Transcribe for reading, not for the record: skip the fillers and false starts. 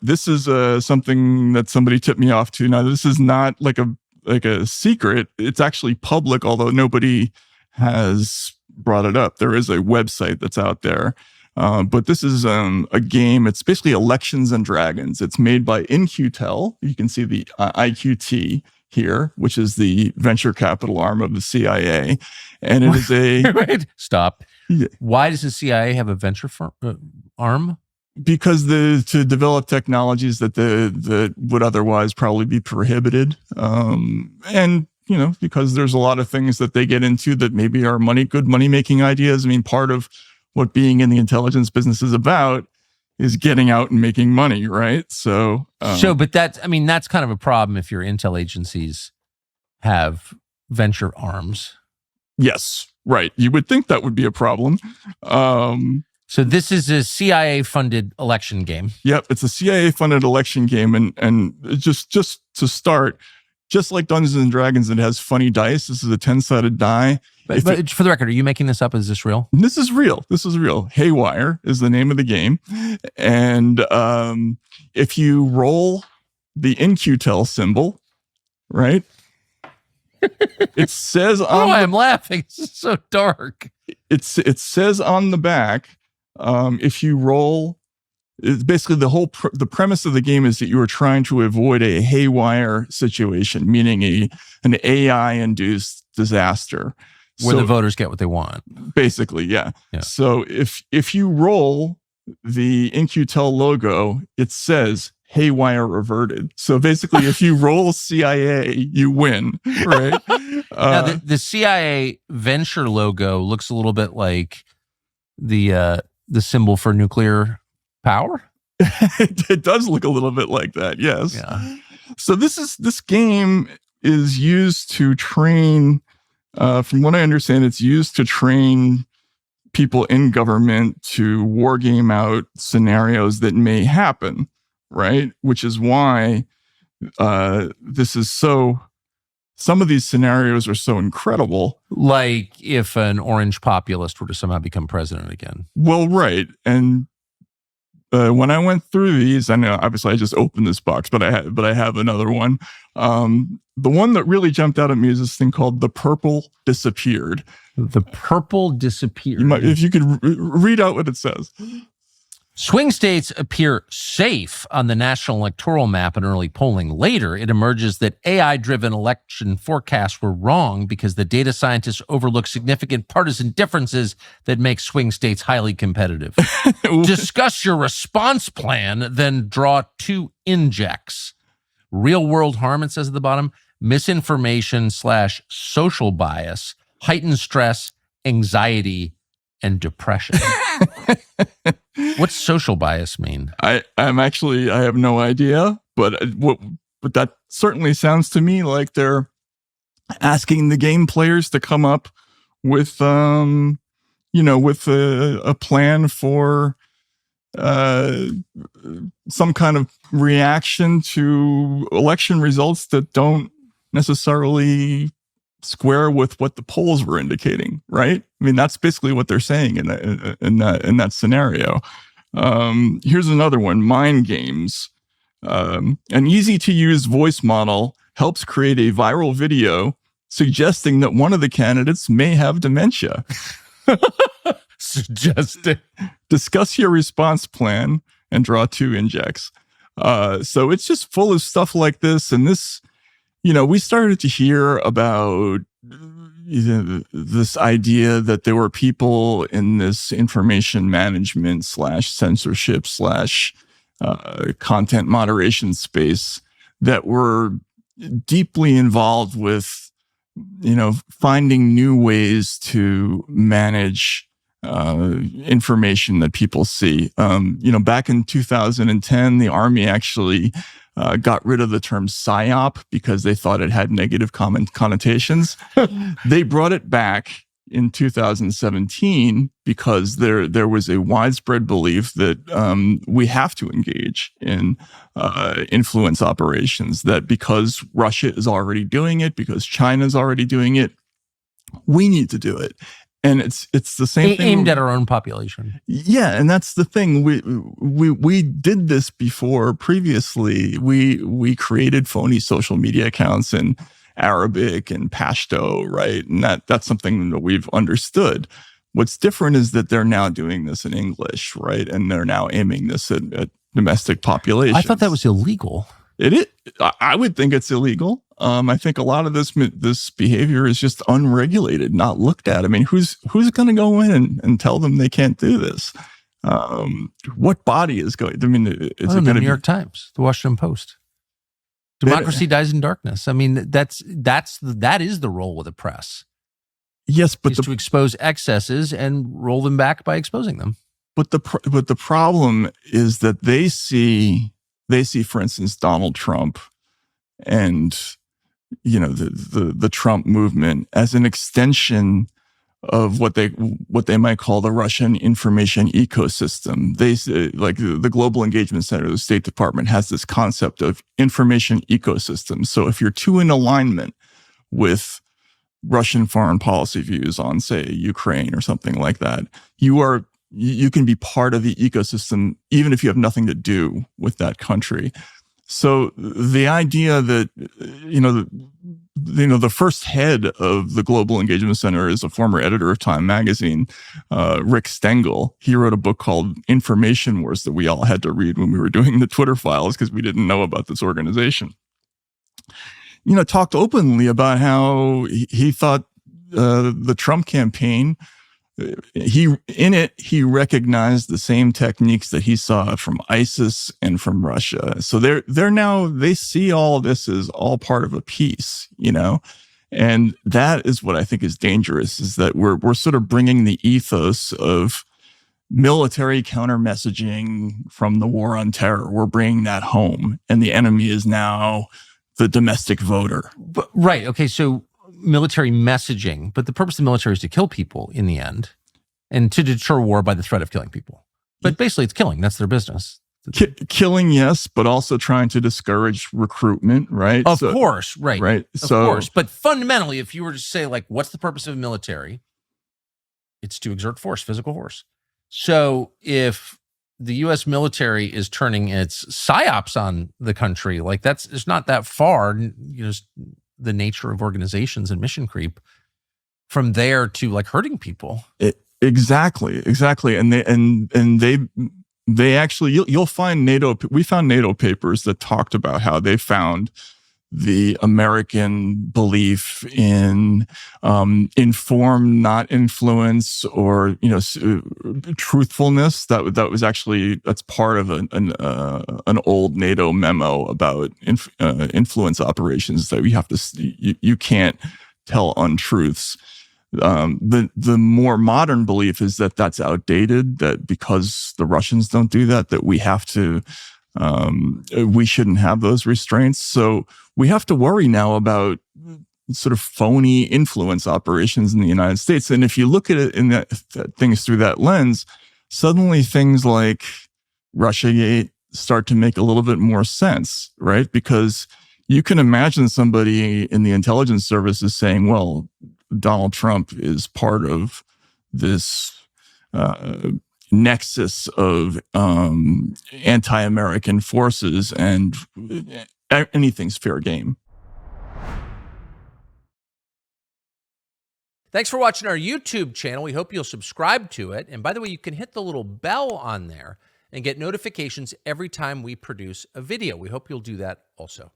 This is something that somebody tipped me off to. Now, this is not like a secret. It's actually public, although nobody has brought it up. There is a website that's out there. But this is a game. It's basically Elections and Dragons. It's made by InQtel. You can see the IQT here, which is the venture capital arm of the CIA. And it is a... Wait, stop. Yeah. Why does the CIA have a venture arm? Because to develop technologies that would otherwise probably be prohibited. And, because there's a lot of things that they get into that maybe are good money-making ideas. I mean, part of what being in the intelligence business is about is getting out and making money, right? But that's kind of a problem if your intel agencies have venture arms. Yes, right. You would think that would be a problem. So this is a CIA-funded election game. Yep, it's a CIA-funded election game, and just to start, just like Dungeons and Dragons, it has funny dice. This is a 10-sided die. But for the record, are you making this up? Is this real? This is real. Haywire is the name of the game. And if you roll the InQtel symbol, right, it says on... I'm laughing. It's so dark. It says on the back, if you roll... It's basically the premise of the game is that you are trying to avoid a haywire situation, meaning an AI-induced disaster. Where the voters get what they want. Basically, yeah. So if you roll the InQtel logo, it says haywire averted. So basically, if you roll CIA, you win, right? Now, the CIA venture logo looks a little bit like the symbol for nuclear power. It does look a little bit like that, yes. Yeah. So this game is used to train... from what I understand, it's used to train people in government to wargame out scenarios that may happen, right? Which is why some of these scenarios are so incredible. Like if an orange populist were to somehow become president again. Well, right. And when I went through these, I know obviously I just opened this box, but I have another one. The one that really jumped out at me is this thing called The Purple Disappeared. The Purple Disappeared. If you could read out what it says. Swing states appear safe on the national electoral map in early polling. Later, it emerges that AI-driven election forecasts were wrong because the data scientists overlooked significant partisan differences that make swing states highly competitive. Discuss your response plan, then draw 2 injects. Real-world harm, it says at the bottom, misinformation / social bias, heightened stress, anxiety, and depression. What's social bias mean? I have no idea, but that certainly sounds to me like they're asking the game players to come up with a plan for some kind of reaction to election results that don't necessarily square with what the polls were indicating, right? I mean, that's basically what they're saying in that scenario. Here's another one: mind games. An easy-to-use voice model helps create a viral video suggesting that one of the candidates may have dementia. Suggesting. Discuss your response plan and draw 2 injects. So it's just full of stuff like this, and this. We started to hear about this idea that there were people in this information management / censorship / content moderation space that were deeply involved with, finding new ways to manage information that people see. Back in 2010, the Army actually got rid of the term PSYOP because they thought it had negative connotations. They brought it back in 2017 because there was a widespread belief that we have to engage in influence operations, that because Russia is already doing it, because China is already doing it, we need to do it. And it's the same thing aimed at our own population. Yeah, and that's the thing. We did this before previously. We created phony social media accounts in Arabic and Pashto, right? And that's something that we've understood. What's different is that they're now doing this in English, right? And they're now aiming this at domestic populations. I thought that was illegal. It is. I would think it's illegal. I think a lot of this behavior is just unregulated, not looked at. I mean, who's going to go in and tell them they can't do this? What body is going? I mean, is it going to the be New York Times, the Washington Post? Democracy dies in darkness. I mean, that is the role of the press. Yes, but to expose excesses and roll them back by exposing them. But the problem is that they see, for instance, Donald Trump and, you know, the Trump movement as an extension of what they might call the Russian information ecosystem. They say, like the Global Engagement Center of the State Department has this concept of information ecosystem. So if you're too in alignment with Russian foreign policy views on, say, Ukraine or something like that, you can be part of the ecosystem even if you have nothing to do with that country. So the idea that the first head of the Global Engagement Center is a former editor of Time magazine, Rick Stengel. He wrote a book called Information Wars that we all had to read when we were doing the Twitter files because we didn't know about this organization. You know, talked openly about how he thought the Trump campaign, he recognized the same techniques that he saw from ISIS and from Russia. So they see all this as all part of a piece, you know, and that is what I think is dangerous, is that we're sort of bringing the ethos of military counter messaging from the war on terror. We're bringing that home, and the enemy is now the domestic voter. Right. Okay. So military messaging, but the purpose of the military is to kill people in the end and to deter war by the threat of killing people. But basically it's killing. That's their business. Killing, yes, but also trying to discourage recruitment, right? Of course. Right. Right. Of course. But fundamentally, if you were to say, like, what's the purpose of the military? It's to exert force, physical force. So if the U.S. military is turning its psyops on the country, like it's not that far, you know, the nature of organizations and mission creep from there to like hurting people. Exactly. And they actually, you'll find we found NATO papers that talked about how they found the American belief in inform, not influence, or, you know, truthfulness. That's part of an old NATO memo about influence operations, that you can't tell untruths. The more modern belief is that that's outdated, that because the Russians don't do that we have to, we shouldn't have those restraints. So we have to worry now about sort of phony influence operations in the United States. And if you look at it in things through that lens, suddenly things like Russiagate start to make a little bit more sense, right? Because you can imagine somebody in the intelligence services saying, well, Donald Trump is part of this nexus of anti-American forces, and anything's fair game. Thanks for watching our YouTube channel. We hope you'll subscribe to it. And by the way, you can hit the little bell on there and get notifications every time we produce a video. We hope you'll do that also.